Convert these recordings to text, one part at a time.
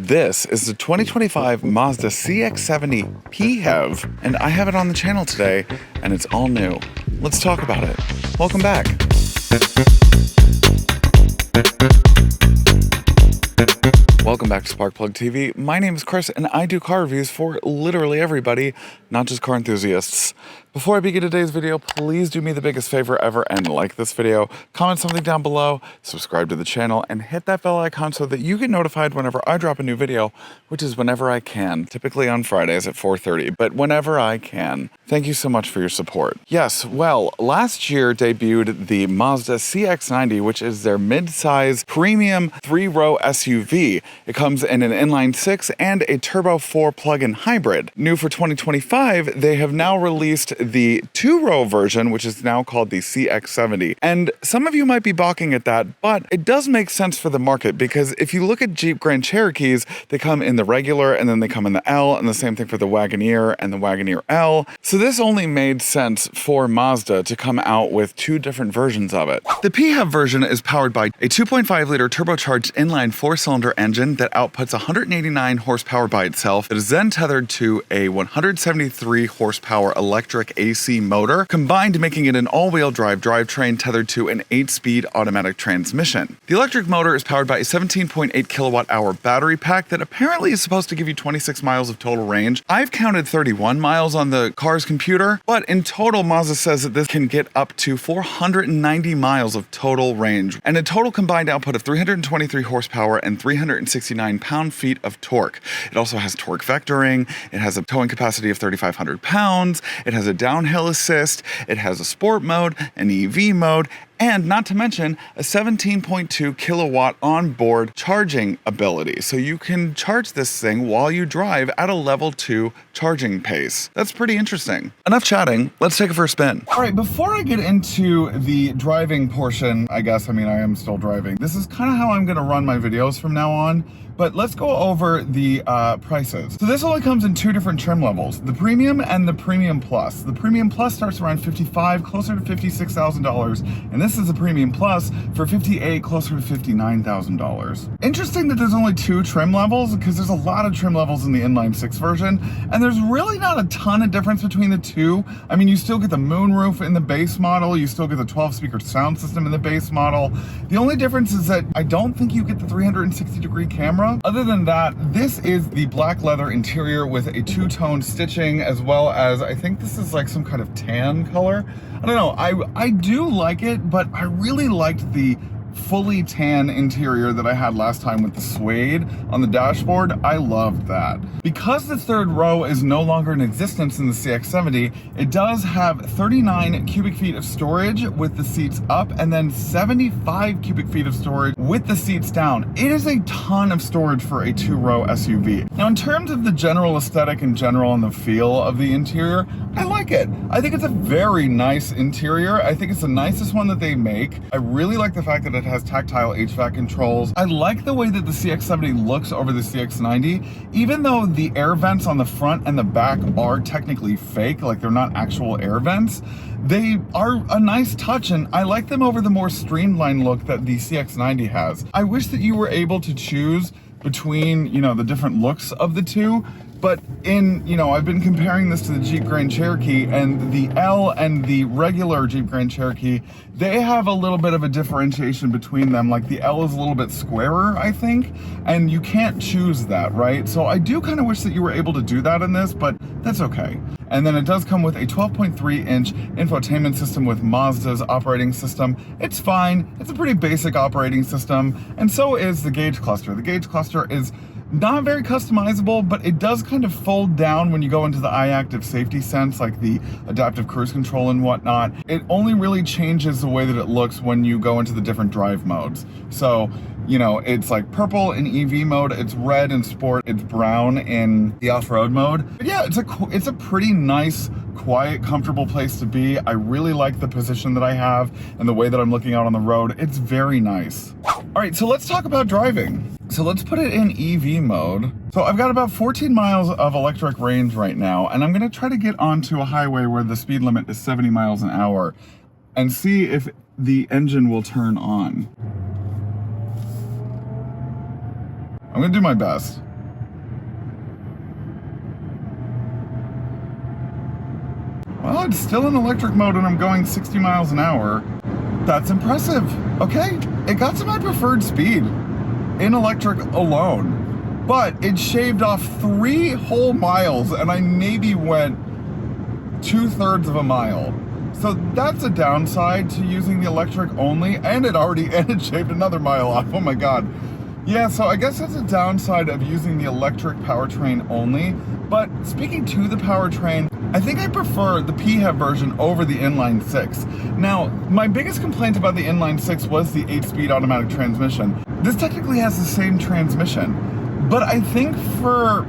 This is the 2025 Mazda CX-70 PHEV, and I have it on the channel today, and it's all new. Let's talk about it. Welcome back. Welcome back to Sparkplug TV. My name is Chris, and I do car reviews for literally everybody, not just car enthusiasts. Before I begin today's video, please do me the biggest favor ever and like this video, comment something down below, subscribe to the channel, and hit that bell icon so that you get notified whenever I drop a new video, which is whenever I can, typically on Fridays at 4:30, but whenever I can. Thank you so much for your support. Yes, well, last year debuted the Mazda CX-90, which is their mid-size premium 3-row SUV. It comes in an inline 6 and a turbo 4 plug-in hybrid. New for 2025, they have now released the 2-row version, which is now called the CX-70. And some of you might be balking at that, but it does make sense for the market because if you look at Jeep Grand Cherokees, they come in the regular and then they come in the L, and the same thing for the Wagoneer and the Wagoneer L. So this only made sense for Mazda to come out with two different versions of it. The PHEV version is powered by a 2.5-liter turbocharged inline 4-cylinder engine that outputs 189 horsepower by itself, that is then tethered to a 173 horsepower electric AC motor, combined making it an all-wheel drive drivetrain tethered to an 8-speed automatic transmission. The electric motor is powered by a 17.8 kilowatt-hour battery pack that apparently is supposed to give you 26 miles of total range. I've counted 31 miles on the car's computer, but in total, Mazda says that this can get up to 490 miles of total range, and a total combined output of 323 horsepower and 369 pound-feet of torque. It also has torque vectoring, it has a towing capacity of 3,500 pounds, it has a downhill assist, it has a sport mode, an EV mode, and not to mention a 17.2 kilowatt onboard charging ability. So you can charge this thing while you drive at a level 2 charging pace. That's pretty interesting. Enough chatting, let's take it for a spin. All right, before I get into the driving portion, I am still driving. This is kind of how I'm gonna run my videos from now on. But let's go over the prices. So this only comes in two different trim levels, the Premium and the Premium Plus. The Premium Plus starts around $55,000, closer to $56,000, and this is the Premium Plus for $58,000, closer to $59,000. Interesting that there's only two trim levels, because there's a lot of trim levels in the Inline 6 version, and there's really not a ton of difference between the two. I mean, you still get the moonroof in the base model, you still get the 12-speaker sound system in the base model. The only difference is that I don't think you get the 360-degree camera. Other than that, this is the black leather interior with a two-tone stitching, as well as, I think this is like some kind of tan color. I don't know, I do like it, but I really liked the fully tan interior that I had last time with the suede on the dashboard. I loved that. Because the third row is no longer in existence in the CX-70, it does have 39 cubic feet of storage with the seats up, and then 75 cubic feet of storage with the seats down. It is a ton of storage for a 2-row SUV. Now, in terms of the general aesthetic in general and the feel of the interior, I like it. I think it's a very nice interior. I think it's the nicest one that they make. I really like the fact that it has tactile HVAC controls. I like the way that the CX-70 looks over the CX-90, even though the air vents on the front and the back are technically fake, like they're not actual air vents. They are a nice touch, and I like them over the more streamlined look that the CX-90 has. I wish that you were able to choose between, the different looks of the two. But I've been comparing this to the Jeep Grand Cherokee, and the L and the regular Jeep Grand Cherokee, they have a little bit of a differentiation between them. Like the L is a little bit squarer, I think, and you can't choose that, right? So I do kind of wish that you were able to do that in this, but that's okay. And then it does come with a 12.3-inch infotainment system with Mazda's operating system. It's fine, it's a pretty basic operating system, and so is the gauge cluster. The gauge cluster is not very customizable, but it does kind of fold down when you go into the iActive safety sense, like the adaptive cruise control and whatnot. It only really changes the way that it looks when you go into the different drive modes. So, it's like purple in EV mode, it's red in sport, it's brown in the off-road mode. But yeah, it's a pretty nice, quiet, comfortable place to be. I really like the position that I have and the way that I'm looking out on the road. It's very nice. All right, so let's talk about driving. So let's put it in EV mode. So I've got about 14 miles of electric range right now, and I'm gonna try to get onto a highway where the speed limit is 70 miles an hour and see if the engine will turn on. I'm gonna do my best. Well, it's still in electric mode and I'm going 60 miles an hour. That's impressive. Okay, it got to my preferred speed in electric alone, but it shaved off 3 whole miles and I maybe went 2/3 of a mile. So that's a downside to using the electric only, and it shaved another mile off. Oh my God. Yeah, so I guess that's a downside of using the electric powertrain only. But speaking to the powertrain, I think I prefer the PHEV version over the Inline 6. Now, my biggest complaint about the Inline 6 was the 8-speed automatic transmission. This technically has the same transmission, but I think for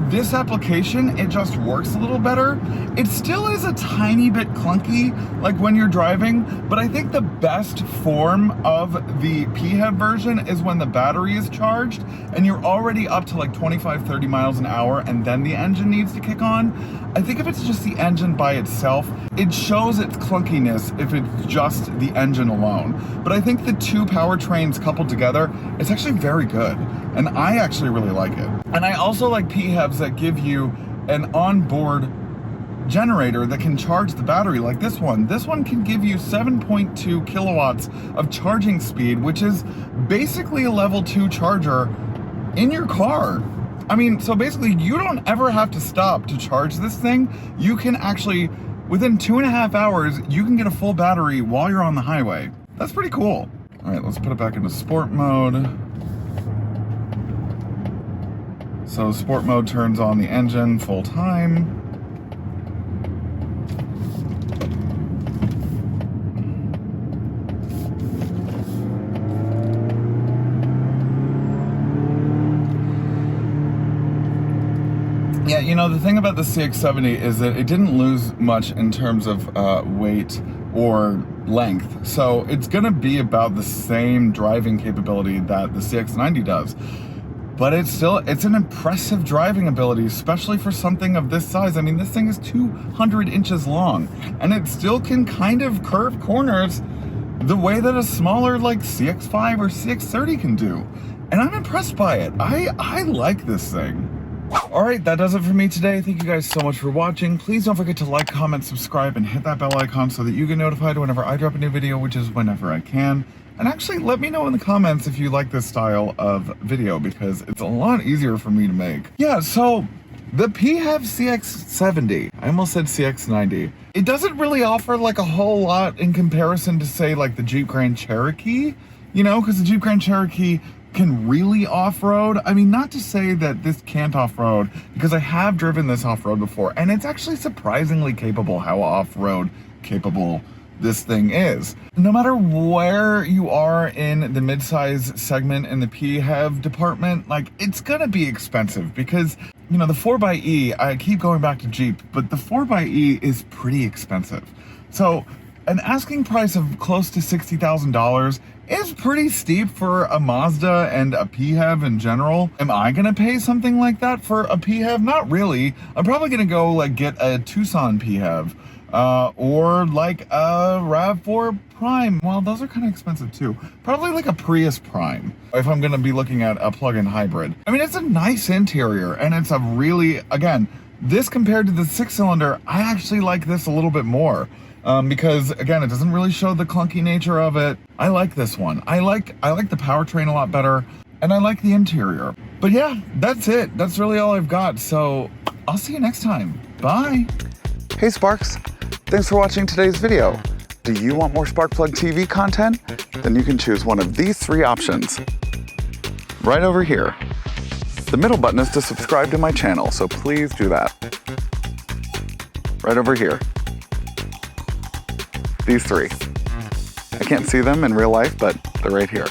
this application, it just works a little better. It still is a tiny bit clunky, like when you're driving, but I think the best form of the PHEV version is when the battery is charged and you're already up to like 25, 30 miles an hour and then the engine needs to kick on. I think if it's just the engine by itself, it shows its clunkiness if it's just the engine alone. But I think the two powertrains coupled together, it's actually very good. And I actually really like it. And I also like PHEVs that give you an onboard generator that can charge the battery like this one. This one can give you 7.2 kilowatts of charging speed, which is basically a level 2 charger in your car. I mean, so basically you don't ever have to stop to charge this thing. You can actually, within 2.5 hours, you can get a full battery while you're on the highway. That's pretty cool. All right, let's put it back into sport mode. So sport mode turns on the engine full time. Yeah, you know, the thing about the CX-70 is that it didn't lose much in terms of weight or length. So it's gonna be about the same driving capability that the CX-90 does. But it's an impressive driving ability, especially for something of this size. I mean, this thing is 200 inches long, and it still can kind of curve corners the way that a smaller like CX-5 or CX-30 can do. And I'm impressed by it. I like this thing. All right, that does it for me today. Thank you guys so much for watching. Please don't forget to like, comment, subscribe, and hit that bell icon so that you get notified whenever I drop a new video, which is whenever I can. And actually, let me know in the comments if you like this style of video, because it's a lot easier for me to make. Yeah, so the PHEV CX-70, I almost said CX-90, it doesn't really offer like a whole lot in comparison to, say, like the Jeep Grand Cherokee, you know, because the Jeep Grand Cherokee can really off-road. I mean, not to say that this can't off-road, because I have driven this off-road before, and it's actually surprisingly capable how off-road capable this thing is. No matter where you are in the midsize segment in the PHEV department, like, it's gonna be expensive because, you know, the 4xe, I keep going back to Jeep, but the 4xe is pretty expensive. So an asking price of close to $60,000 is pretty steep for a Mazda and a PHEV in general. Am I gonna pay something like that for a PHEV? Not really. I'm probably gonna go like get a Tucson PHEV. Or like a RAV4 Prime. Well, those are kind of expensive too. Probably like a Prius Prime, if I'm gonna be looking at a plug-in hybrid. I mean, it's a nice interior, and it's a really, again, this compared to the 6-cylinder, I actually like this a little bit more. Because again, it doesn't really show the clunky nature of it. I like this one. I like the powertrain a lot better, and I like the interior. But yeah, that's it. That's really all I've got. So I'll see you next time. Bye. Hey Sparks. Thanks for watching today's video. Do you want more Sparkplug TV content? Then you can choose one of these 3 options. Right over here. The middle button is to subscribe to my channel, so please do that. Right over here. These 3. I can't see them in real life, but they're right here.